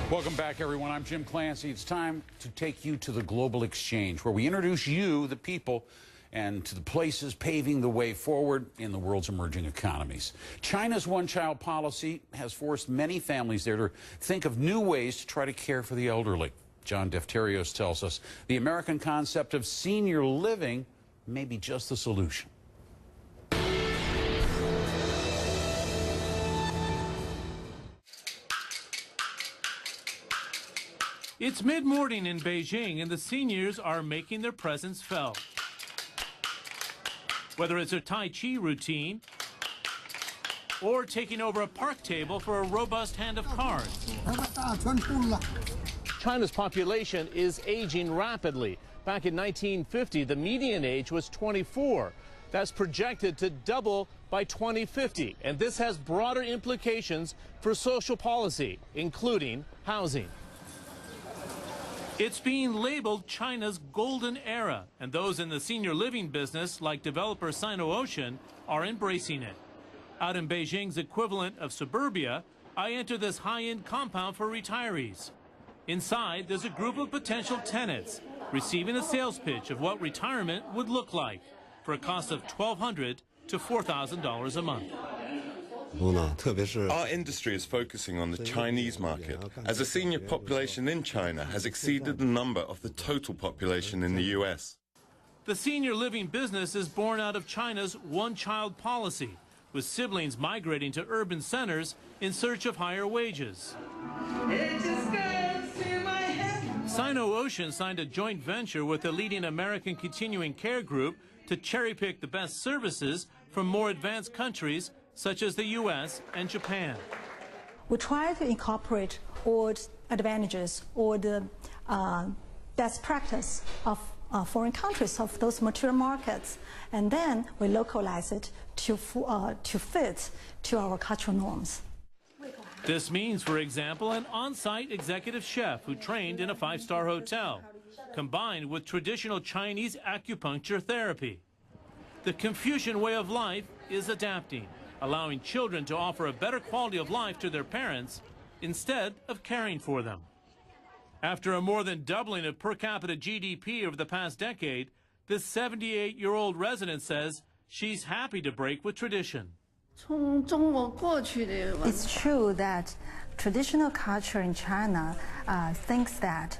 Welcome back, everyone. I'm Jim Clancy. It's time to take you to the global exchange, where we introduce you, the people, and to the places paving the way forward in the world's emerging economies. China's one-child policy has forced many families there to think of new ways to try to care for the elderly. John Defterios tells us the American concept of senior living may be just the solution. It's mid-morning in Beijing, and the seniors are making their presence felt. Whether it's a Tai Chi routine or taking over a park table for a robust hand of cards. China's population is aging rapidly. Back in 1950, the median age was 24. That's projected to double by 2050, and this has broader implications for social policy, including housing. It's being labeled China's golden era, and those in the senior living business, like developer Sino-Ocean, are embracing it. Out in Beijing's equivalent of suburbia, I enter this high-end compound for retirees. Inside, there's a group of potential tenants receiving a sales pitch of what retirement would look like for a cost of $1,200 to $4,000 a month. Our industry is focusing on the Chinese market, as the senior population in China has exceeded the number of the total population in the U.S. The senior living business is born out of China's one-child policy, with siblings migrating to urban centers in search of higher wages. Sino-Ocean signed a joint venture with the leading American continuing care group to cherry-pick the best services from more advanced countries such as the U.S. and Japan. We try to incorporate all the advantages or the best practice of foreign countries, of those mature markets, and then we localize it to fit to our cultural norms. This means, for example, an on-site executive chef who trained in a five-star hotel, combined with traditional Chinese acupuncture therapy. The Confucian way of life is adapting, allowing children to offer a better quality of life to their parents instead of caring for them. After a more than doubling of per capita GDP over the past decade, this 78-year-old resident says she's happy to break with tradition. It's true that traditional culture in China thinks that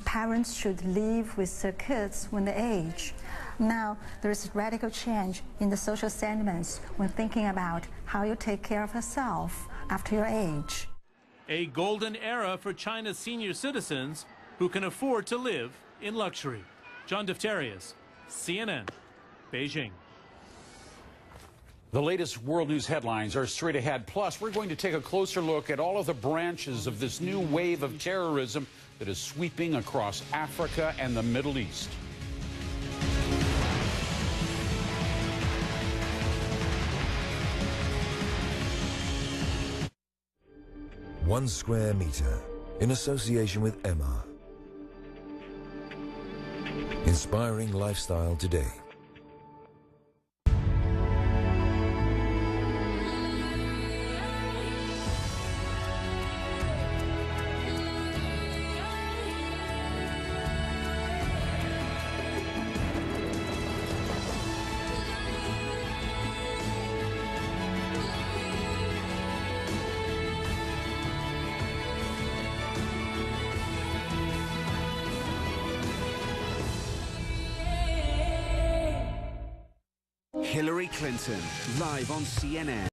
parents should live with their kids when they age. Now, there is a radical change in the social sentiments when thinking about how you take care of yourself after your age. A golden era for China's senior citizens who can afford to live in luxury. John Defterios, CNN, Beijing. The latest world news headlines are straight ahead. Plus, we're going to take a closer look at all of the branches of this new wave of terrorism that is sweeping across Africa and the Middle East. One square meter in association with Emaar. Inspiring lifestyle today. Hillary Clinton, live on CNN.